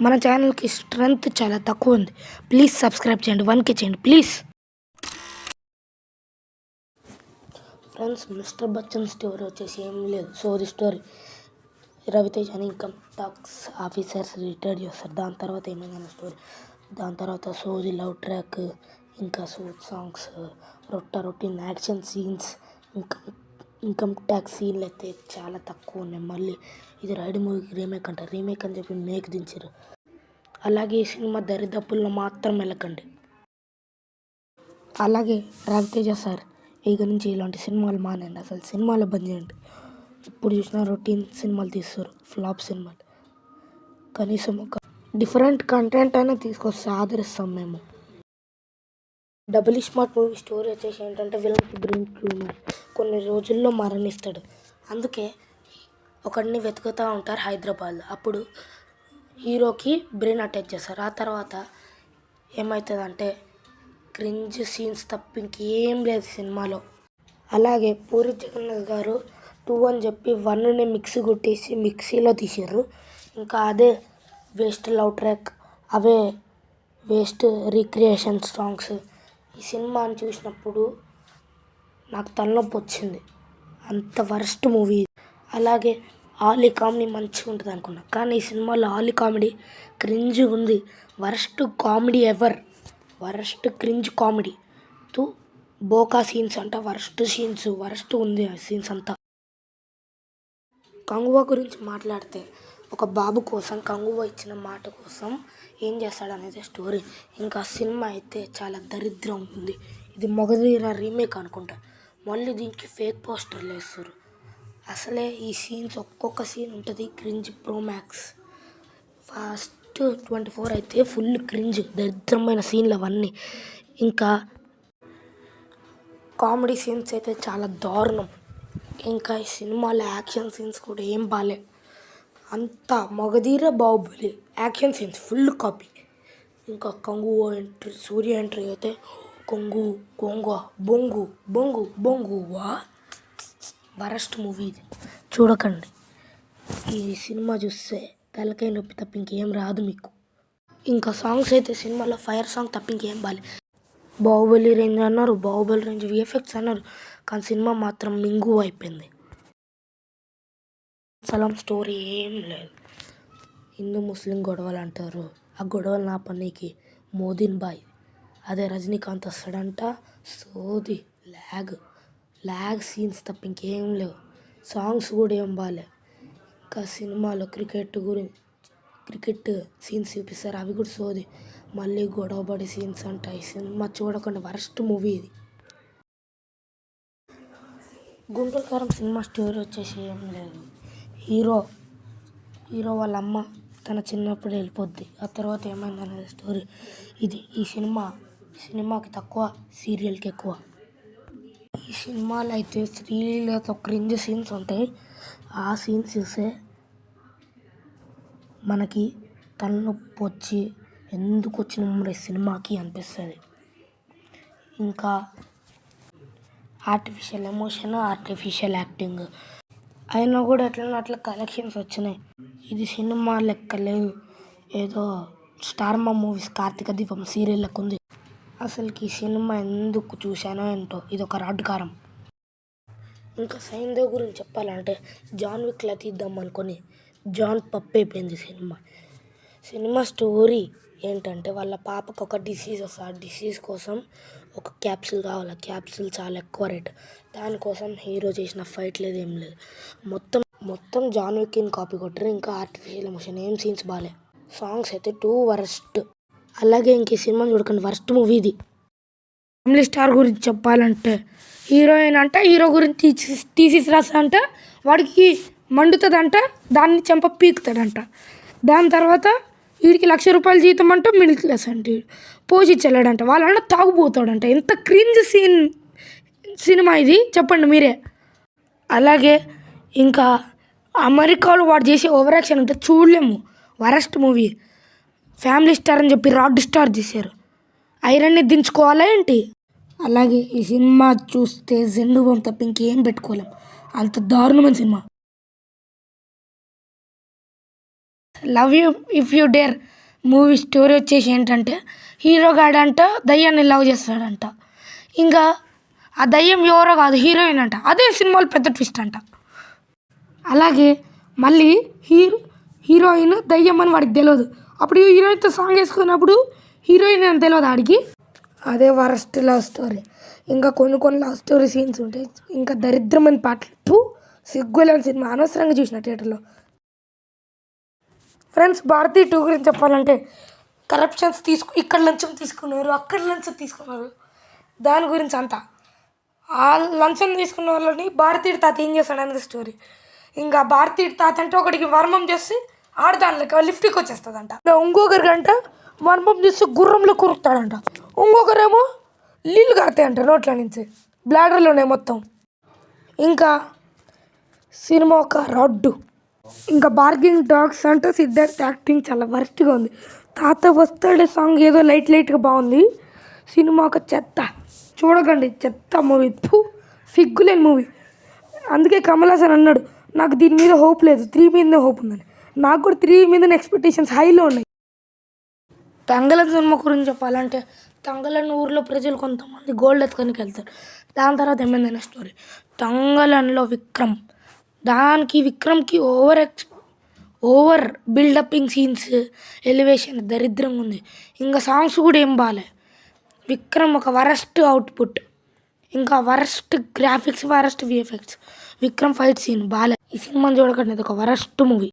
మన ఛానల్కి స్ట్రెంత్ చాలా తక్కువ ఉంది. ప్లీజ్ సబ్స్క్రైబ్ చేయండి, 1K చేయండి please. Friends, mister Bachchan story వచ్చేసి ఏం లేదు, సోది స్టోరీ. రవితేజ అని ఇన్కమ్ ట్యాక్స్ ఆఫీసర్స్ రిటైర్డ్ చేస్తారు. దాని తర్వాత ఏమైందన్న స్టోరీ. దాని తర్వాత సోది లవ్ ట్రాక్, ఇంకా suit songs, routine action scenes, income tax సీన్లు అయితే చాలా తక్కువ ఉన్నాయి. మళ్ళీ ఇది రైడ్ మూవీకి రీమేక్ అంట, రీమేక్ అని చెప్పి మేక్ దించారు. అలాగే ఈ సినిమా దరిదాపుల్లో మాత్రం వెళ్ళకండి. అలాగే రవితేజ సార్, ఇక నుంచి ఇలాంటి సినిమాలు మానేయండి, అసలు సినిమాలు బంద్ చేయండి. ఇప్పుడు చూసిన రొటీన్ సినిమాలు తీస్తారు, ఫ్లాప్ సినిమాలు. కనీసం ఒక డిఫరెంట్ కంటెంట్ అయినా తీసుకొస్తే ఆదరిస్తాం మేము. డబుల్ స్మార్ట్ మూవీ స్టోరీ వచ్చేసి ఏంటంటే, విలన్కి బ్రెయిన్ ట్యూమర్ కొన్ని రోజుల్లో మరణిస్తాడు. అందుకే ఒకడిని వెతుకుతూ ఉంటారు హైదరాబాద్లో. అప్పుడు హీరోకి బ్రెయిన్ అటాక్ చేస్తారు. ఆ తర్వాత ఏమవుతుందంటే క్రింజ్ సీన్స్ తప్ప ఇంకేం లేదు సినిమాలో. అలాగే పూరి జగన్నాథ్ గారు 2 అని చెప్పి 1ని మిక్సీ కొట్టేసి మిక్సీలో తీసారు. ఇంకా అదే వేస్ట్ లవ్ ట్రాక్, అవే వేస్ట్ రీక్రియేషన్ సాంగ్స్. ఈ సినిమాని చూసినప్పుడు నాకు తలనొప్పి వచ్చింది, అంత వరస్ట్ మూవీ. అలాగే ఆలీ కామెడీ మంచిగా ఉంటుంది అనుకున్నా, కానీ ఈ సినిమాలో ఆలీ కామెడీ క్రింజ్ ఉంది. Worst comedy ever, worst cringe comedy. బోకా సీన్స్ అంట, వరస్ట్ ఉంది ఆ సీన్స్ అంతా. కంగువ గురించి మాట్లాడితే, ఒక బాబు కోసం కంగువ ఇచ్చిన మాట కోసం ఏం చేస్తాడనేది స్టోరీ. ఇంకా సినిమా అయితే చాలా దరిద్రం ఉంది. ఇది మొగధీర రీమేక్ అనుకుంటా. మళ్ళీ దీనికి ఫేక్ పోస్టర్లు వేస్తారు. అసలే ఈ సీన్స్ ఒక్కొక్క సీన్ ఉంటుంది క్రింజ్ ప్రో మ్యాక్స్. ఫస్ట్ 24 అయితే ఫుల్ క్రింజ్, దరిద్రమైన సీన్లు అవన్నీ. ఇంకా కామెడీ సీన్స్ అయితే చాలా దారుణం. ఇంకా ఈ సినిమాలో యాక్షన్ సీన్స్ కూడా ఏం బాలే. అంతా Magadheera Baahubali action scenes full copy. ఇంకా కంగువ ఎంట్రీ, సూర్య ఎంట్రీ అయితే కొంగు కొంగ బొంగు బొంగు బొంగువా. వరస్ట్ మూవీ ఇది, చూడకండి. ఈ సినిమా చూస్తే తలకాయ నొప్పి తప్ప ఇంకేం రాదు మీకు. ఇంకా సాంగ్స్ అయితే సినిమాలో ఫైర్ సాంగ్ తప్ప ఇంకేం బాలే. బాహుబలి రేంజ్ అన్నారు, బాహుబలి రేంజ్ విఎఫ్ఎక్స్ అన్నారు, కానీ సినిమా మాత్రం మింగు అయిపోయింది. అసలు స్టోరీ ఏం లేదు. హిందూ ముస్లిం గొడవలు అంటారు, ఆ గొడవలు నా పనికి మోదీన్ బాయ్, అదే రజనీకాంత్ వస్తాడంట. సోది ల్యాగ్ సీన్స్ తప్ప ఇంకేం లేవు. సాంగ్స్ కూడా ఏం బాలే. ఇంకా సినిమాలో క్రికెట్ సీన్స్ చూపిస్తారు, అవి కూడా సోది. మళ్ళీ గొడవపడే సీన్స్ అంట. ఈ సినిమా చూడకుండా వరస్ట్ మూవీ ఇది. గుంటూరు కారం సినిమా స్టోరీ వచ్చేసి ఏం లేదు. హీరో వాళ్ళ అమ్మ తన చిన్నప్పుడు వెళ్ళిపోద్ది, ఆ తర్వాత ఏమైందనేది స్టోరీ ఇది. ఈ సినిమాకి తక్కువ, సీరియల్కి ఎక్కువ. ఈ సినిమాలో అయితే స్త్రీలతో క్రింజ్ సీన్స్ ఉంటాయి. ఆ సీన్స్ చూస్తే మనకి తలనొప్పి వచ్చి ఎందుకు వచ్చిన మరి సినిమాకి అనిపిస్తుంది. ఇంకా ఆర్టిఫిషియల్ ఎమోషన్, ఆర్టిఫిషియల్ యాక్టింగ్ అయినా కూడా అట్లా కలెక్షన్స్ వచ్చినాయి. ఇది సినిమా లెక్క లేదు, ఏదో స్టార్ మా మూవీస్ కార్తీక దీపం సీరియల్ లెక్క ఉంది. అసలుకి ఈ సినిమా ఎందుకు చూశానో ఏంటో, ఇది ఒక రాడ్డుకారం. ఇంకా సైంధవ్ గురించి చెప్పాలంటే, జాన్ విక్లా తీద్దాం అనుకొని జాన్ పప్పు అయిపోయింది సినిమా స్టోరీ ఏంటంటే, వాళ్ళ పాపకు ఒక డిసీజ్ వస్తుంది. ఆ డిసీజ్ కోసం ఒక క్యాప్సూల్ కావాలి. ఆ క్యాప్సూల్ చాలా ఎక్కువ రేట్. దానికోసం హీరో చేసిన ఫైట్ లేదు, ఏం లేదు. మొత్తం జాన్ విక్ని కాపీ కొట్టారు. ఇంకా ఆర్టిఫిషియల్ ఎమోషన్, ఏం సీన్స్ బాగాలే. సాంగ్స్ అయితే 2 వరస్ట్. అలాగే ఇంక ఈ సినిమాని చూడకండి, వరస్ట్ మూవీ ఇది. ఫ్యామిలీ స్టార్ గురించి చెప్పాలంటే, హీరోయిన్ అంట హీరో గురించి థీసిస్ రాస్తాడంట, వాడికి మండుతుందంట, దాన్ని చెంప పీకుతాడంట. దాని తర్వాత వీడికి ₹1,00,000 జీతం అంట, మిడిల్ క్లాస్ అంటే పోషించలేడంట, వాళ్ళన్న తాగుపోతాడంట. ఎంత క్రింజ్ సినిమా ఇది చెప్పండి మీరే. అలాగే ఇంకా అమెరికాలో వాడు చేసే ఓవర్ యాక్షన్ అంటే చూడలేము, వరస్ట్ మూవీ. ఫ్యామిలీ స్టార్ అని చెప్పి రాడ్ స్టార్ చేశారు, ఐరన్ని దించుకోవాలా ఏంటి. అలాగే ఈ సినిమా చూస్తే జెండు తప్ప ఇంకేం పెట్టుకోలేం, అంత దారుణమైన cinema. Love you if you dare movie story వచ్చేసి ఏంటంటే హీరో గాడంట దయ్యాన్ని లవ్ చేస్తాడంట. ఇంకా ఆ దయ్యం ఎవరో కాదు హీరోయిన్ అంట. అదే సినిమాలో పెద్ద ట్విస్ట్ అంట. అలాగే మళ్ళీ హీరోయిన్ దయ్యం అని వాడికి తెలియదు. అప్పుడు హీరోయిన్తో సాంగ్ వేసుకున్నప్పుడు హీరోయిన్ అని తెలియదు ఆడికి. అదే వరస్ట్ లవ్ స్టోరీ. ఇంకా కొన్ని లవ్ స్టోరీ సీన్స్ ఉంటాయి. ఇంకా దరిద్రమైన పాటలు సిగ్గులేని సినిమా అనవసరంగా చూసిన థియేటర్లో. ఫ్రెండ్స్, భారతీ 2 గురించి చెప్పాలంటే కరప్షన్స్ ఇక్కడ లంచం తీసుకున్నారు, అక్కడ లంచం తీసుకున్నారు. దాని గురించి అంతా ఆ లంచం తీసుకున్న వాళ్ళని భారతీయుడి తాత ఏం చేస్తాడు అనేది స్టోరీ. ఇంకా భారతీయుడి తాత అంటే ఒకటికి వర్మం చేసి ఆడదానిలోకి లిఫ్ట్కి వచ్చేస్తుందంట. ఇంకొకరికి అంట వర్మం చేసి గుర్రంలో కురుకుతాడంట. ఇంకొకరేమో నీళ్ళు కారుతాయంట నోట్ల నుంచి, బ్లాడర్లోనే మొత్తం. ఇంకా సినిమా ఒక రడ్డు. ఇంకా బార్గింగ్ డాగ్స్ అంటే సిద్ధార్థ్ యాక్టింగ్ చాలా వర్స్ట్గా ఉంది. తాత వస్తాడే సాంగ్ ఏదో లైట్గా బాగుంది. సినిమా ఒక చెత్త, చూడకండి, చెత్త మూవీ, సిగ్గులేని మూవీ. అందుకే కమల్ హాసన్ అన్నాడు నాకు దీని మీద హోప్ లేదు, 3 మీదనే హోప్ ఉందని. నాకు కూడా 3 మీదనే ఎక్స్పెక్టేషన్స్ హైలో ఉన్నాయి. తంగలన్ సినిమా గురించి చెప్పాలంటే తంగలన్ ఊరిలో ప్రజలు కొంతమంది గోల్డ్ ఎత్తుకొని వెళ్తారు. దాని తర్వాత ఏమైందనే స్టోరీ. తంగలన్లో విక్రమ్కి ఓవర్ బిల్డపింగ్ సీన్స్, ఎలివేషన్ దరిద్రంగా ఉంది. ఇంకా సాంగ్స్ కూడా ఏం బాగాలే. విక్రమ్ ఒక వరస్ట్ అవుట్పుట్, ఇంకా worst graphics, worst VFX. Vikram fight scene బాగాలే. ఈ సినిమాని చూడకండి, ఇది ఒక వరస్ట్ మూవీ.